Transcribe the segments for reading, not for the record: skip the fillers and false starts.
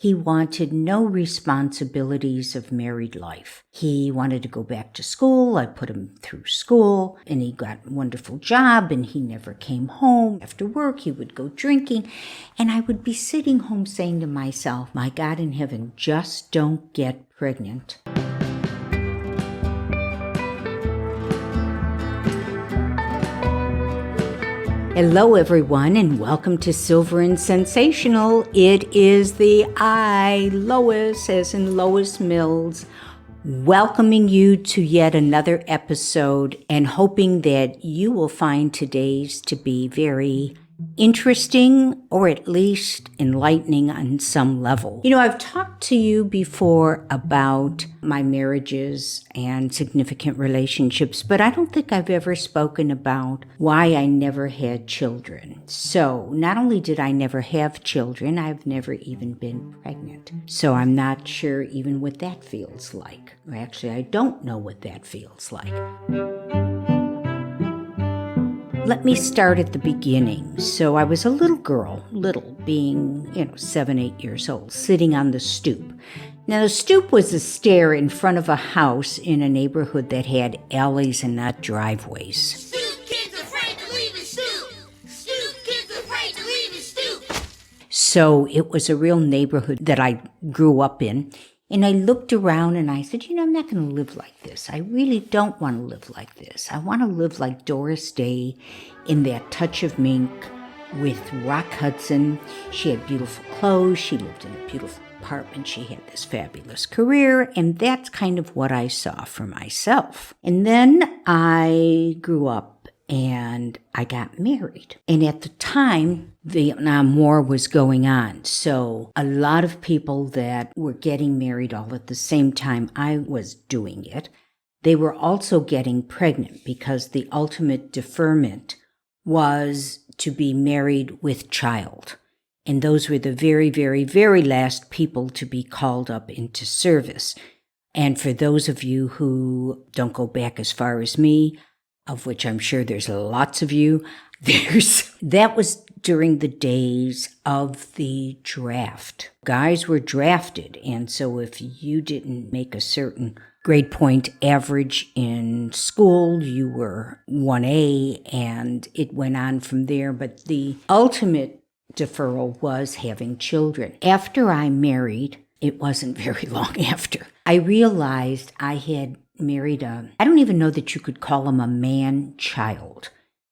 He wanted no responsibilities of married life. He wanted to go back to school. I put him through school, and he got a wonderful job, and he never came home. After work, he would go drinking, and I would be sitting home saying to myself, my God in heaven, just don't get pregnant. Hello, everyone, and welcome to Silver and Sensational. It is the I, Lois, as in Lois Mills, welcoming you to yet another episode and hoping that you will find today's to be very interesting or at least enlightening on some level. I've talked to you before about my marriages and significant relationships, but I don't think I've ever spoken about why I never had children. So not only did I never have children, I've never even been pregnant. So I'm not sure even what that feels like. Actually, I don't know what that feels like. Let me start at the beginning. So I was a little girl, being, 7, 8 years old, sitting on the stoop. Now, the stoop was a stair in front of a house in a neighborhood that had alleys and not driveways. Stoop, kids afraid to leave his stoop. Stoop, kids afraid to leave his stoop. So it was a real neighborhood that I grew up in. And I looked around and I said, I'm not going to live like this. I really don't want to live like this. I want to live like Doris Day in that touch of mink with Rock Hudson. She had beautiful clothes. She lived in a beautiful apartment. She had this fabulous career. And that's kind of what I saw for myself. And then I grew up and I got married. And at the time, the Vietnam War was going on. So a lot of people that were getting married all at the same time I was doing it, they were also getting pregnant because the ultimate deferment was to be married with child. And those were the very, very, very last people to be called up into service. And for those of you who don't go back as far as me, of which I'm sure there's lots of you, that was during the days of the draft. Guys were drafted, and so if you didn't make a certain grade point average in school, you were 1A, and it went on from there. But the ultimate deferral was having children. After I married, it wasn't very long after, I realized I had married I don't even know that you could call him a man-child,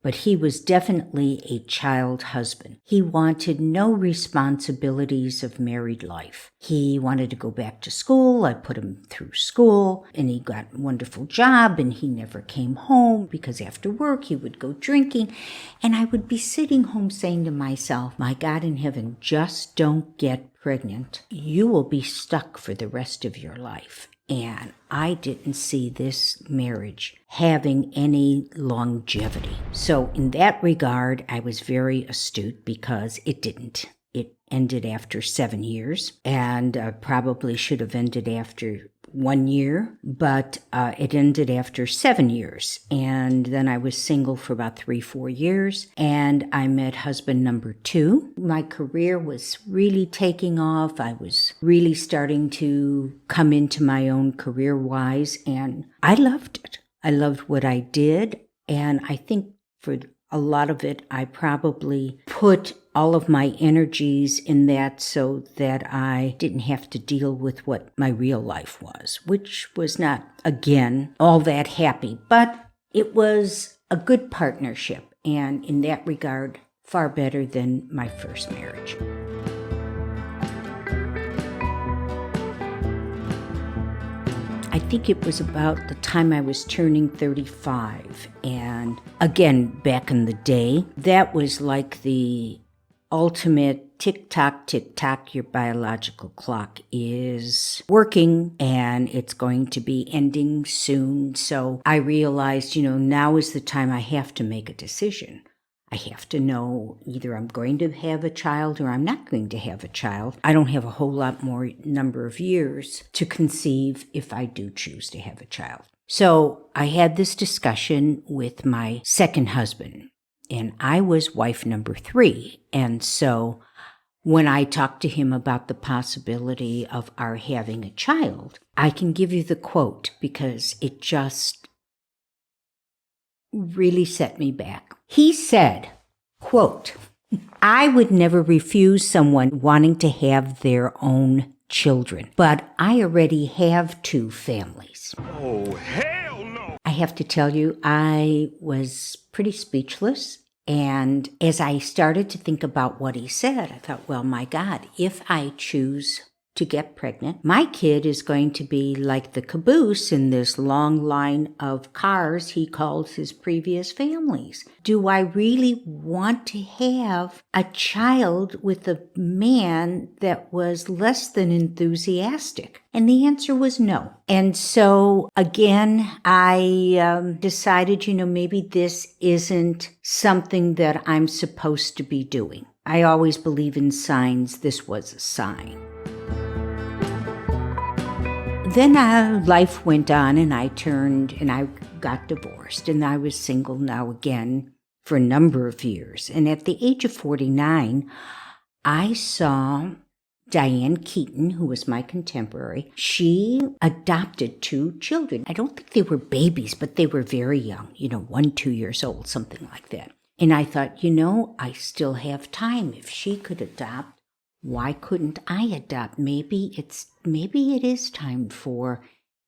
but he was definitely a child husband. He wanted no responsibilities of married life. He wanted to go back to school. I put him through school, and he got a wonderful job, and he never came home because after work he would go drinking. And I would be sitting home saying to myself, my God in heaven, just don't get pregnant. You will be stuck for the rest of your life. And I didn't see this marriage having any longevity. So in that regard, I was very astute because it didn't. It ended after 7 years and probably should have ended after 1 year, but it ended after 7 years. And then I was single for about 3-4 years, and I met husband number 2. My career was really taking off. I was really starting to come into my own career-wise, and I loved it. I loved what I did, and I think for a lot of it, I probably put all of my energies in that so that I didn't have to deal with what my real life was, which was not, again, all that happy. But it was a good partnership, and in that regard, far better than my first marriage. I think it was about the time I was turning 35. And again, back in the day, that was like the ultimate tick-tock, your biological clock is working and it's going to be ending soon. So I realized, now is the time I have to make a decision. I have to know either I'm going to have a child or I'm not going to have a child. I don't have a whole lot more number of years to conceive if I do choose to have a child. So I had this discussion with my second husband, and I was wife number 3. And so when I talked to him about the possibility of our having a child, I can give you the quote because it just really set me back. He said, quote, "I would never refuse someone wanting to have their own children, but I already have 2 families." Oh, hell no! I have to tell you, I was pretty speechless. And as I started to think about what he said, I thought, well, my God, if I choose to get pregnant, my kid is going to be like the caboose in this long line of cars he calls his previous families. Do I really want to have a child with a man that was less than enthusiastic? And the answer was no. And so again, I decided, maybe this isn't something that I'm supposed to be doing. I always believe in signs. This was a sign. Then life went on and I got divorced, and I was single now again for a number of years. And at the age of 49, I saw Diane Keaton, who was my contemporary. She adopted 2 children. I don't think they were babies, but they were very young, 1, 2 years old, something like that. And I thought, I still have time. If she could adopt, why couldn't I adopt? Maybe it is time for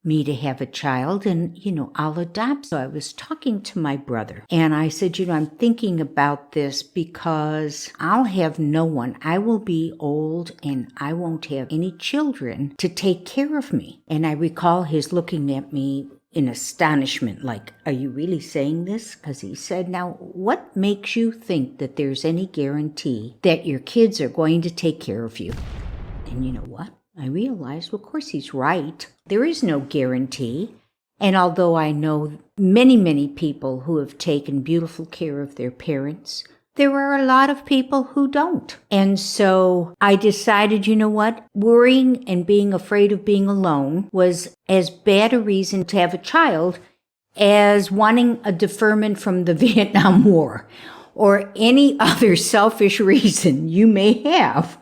me to have a child, and, I'll adopt. So I was talking to my brother and I said, I'm thinking about this because I'll have no one. I will be old and I won't have any children to take care of me. And I recall his looking at me in astonishment, like, are you really saying this? Because he said, now, what makes you think that there's any guarantee that your kids are going to take care of you? And you know what? I realized, well, of course he's right. There is no guarantee. And although I know many, many people who have taken beautiful care of their parents, there are a lot of people who don't. And so I decided, worrying and being afraid of being alone was as bad a reason to have a child as wanting a deferment from the Vietnam War or any other selfish reason you may have,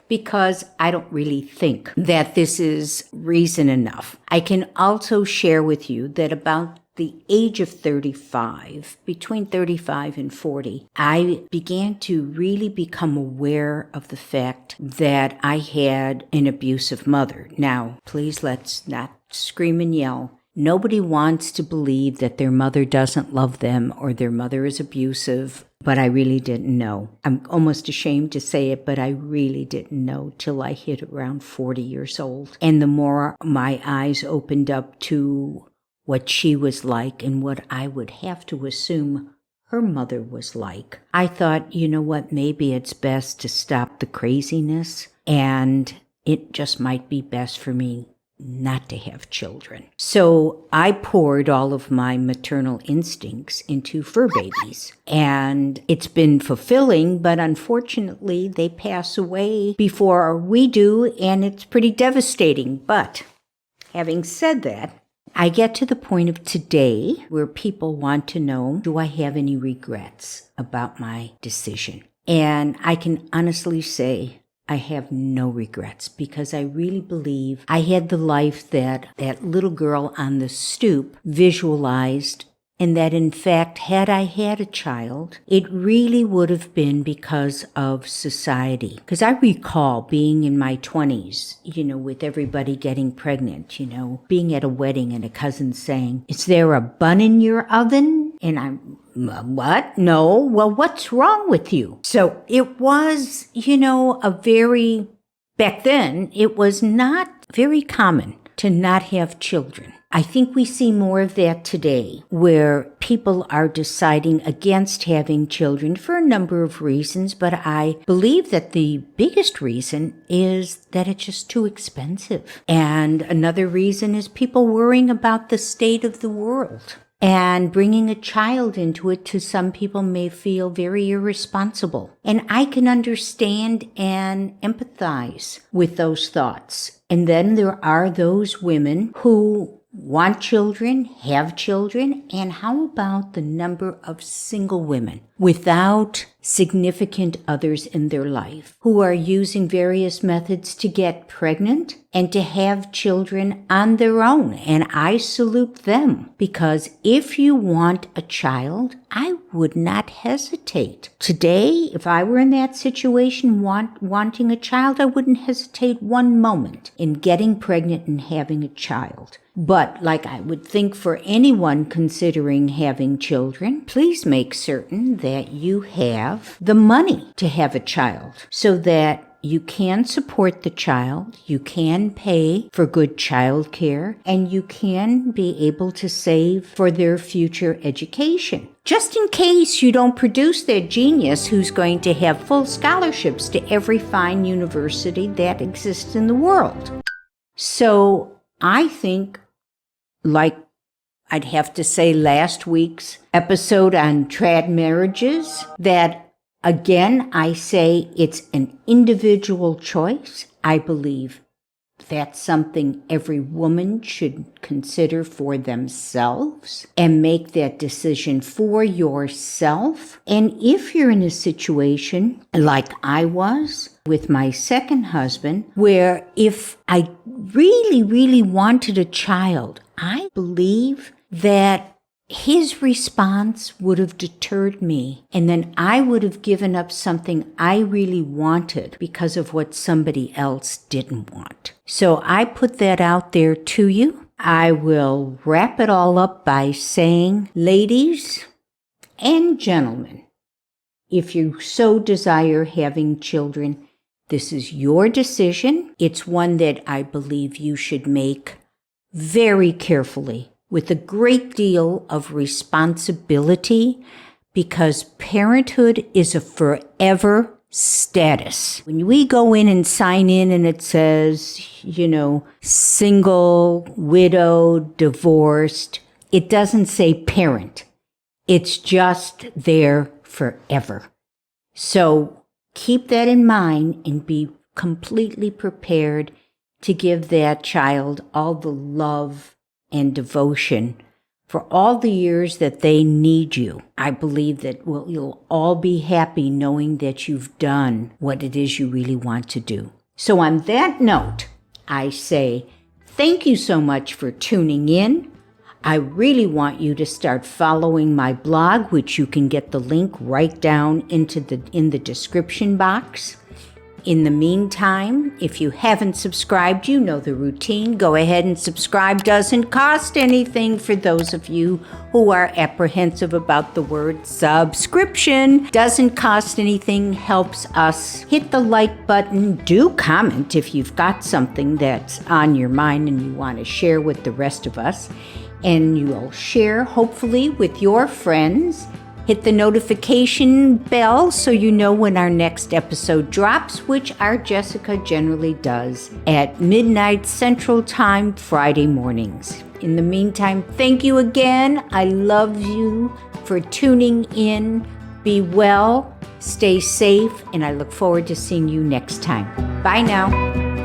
because I don't really think that this is reason enough. I can also share with you that about the age of 35, between 35 and 40, I began to really become aware of the fact that I had an abusive mother. Now, please let's not scream and yell. Nobody wants to believe that their mother doesn't love them or their mother is abusive, but I really didn't know. I'm almost ashamed to say it, but I really didn't know till I hit around 40 years old. And the more my eyes opened up to what she was like and what I would have to assume her mother was like, I thought, maybe it's best to stop the craziness, and it just might be best for me not to have children. So I poured all of my maternal instincts into fur babies, and it's been fulfilling, but unfortunately they pass away before we do, and it's pretty devastating. But having said that, I get to the point of today where people want to know, do I have any regrets about my decision? And I can honestly say I have no regrets, because I really believe I had the life that that little girl on the stoop visualized, and that in fact, had I had a child, it really would have been because of society. Because I recall being in my 20s, with everybody getting pregnant, being at a wedding and a cousin saying, "Is there a bun in your oven?" And I'm, "What? No." "Well, what's wrong with you?" So it was, back then, it was not very common to not have children. I think we see more of that today, where people are deciding against having children for a number of reasons, but I believe that the biggest reason is that it's just too expensive. And another reason is people worrying about the state of the world. And bringing a child into it, to some people, may feel very irresponsible. And I can understand and empathize with those thoughts. And then there are those women who want children, have children, and how about the number of single women without significant others in their life who are using various methods to get pregnant and to have children on their own? And I salute them, because if you want a child, I would not hesitate. Today, if I were in that situation wanting a child, I wouldn't hesitate one moment in getting pregnant and having a child. But like I would think for anyone considering having children, please make certain that you have the money to have a child so that you can support the child, you can pay for good child care, and you can be able to save for their future education. Just in case you don't produce that genius who's going to have full scholarships to every fine university that exists in the world. So I think, like I'd have to say last week's episode on trad marriages, that again, I say it's an individual choice. I believe that's something every woman should consider for themselves and make that decision for yourself. And if you're in a situation like I was with my second husband, where if I really, really wanted a child, I believe that his response would have deterred me, and then I would have given up something I really wanted because of what somebody else didn't want. So I put that out there to you. I will wrap it all up by saying, ladies and gentlemen, if you so desire having children, this is your decision. It's one that I believe you should make very carefully, with a great deal of responsibility, because parenthood is a forever status. When we go in and sign in and it says, single, widowed, divorced, it doesn't say parent. It's just there forever. So keep that in mind and be completely prepared to give that child all the love and devotion for all the years that they need you. I believe that you'll all be happy knowing that you've done what it is you really want to do. So on that note, I say thank you so much for tuning in. I really want you to start following my blog, which you can get the link right down in the description box. In the meantime, if you haven't subscribed, you know the routine. Go ahead and subscribe. Doesn't cost anything for those of you who are apprehensive about the word subscription. Doesn't cost anything, helps us. Hit the like button. Do comment if you've got something that's on your mind and you want to share with the rest of us. And you'll share, hopefully, with your friends. Hit the notification bell so you know when our next episode drops, which our Jessica generally does at midnight Central Time, Friday mornings. In the meantime, thank you again. I love you for tuning in. Be well, stay safe, and I look forward to seeing you next time. Bye now.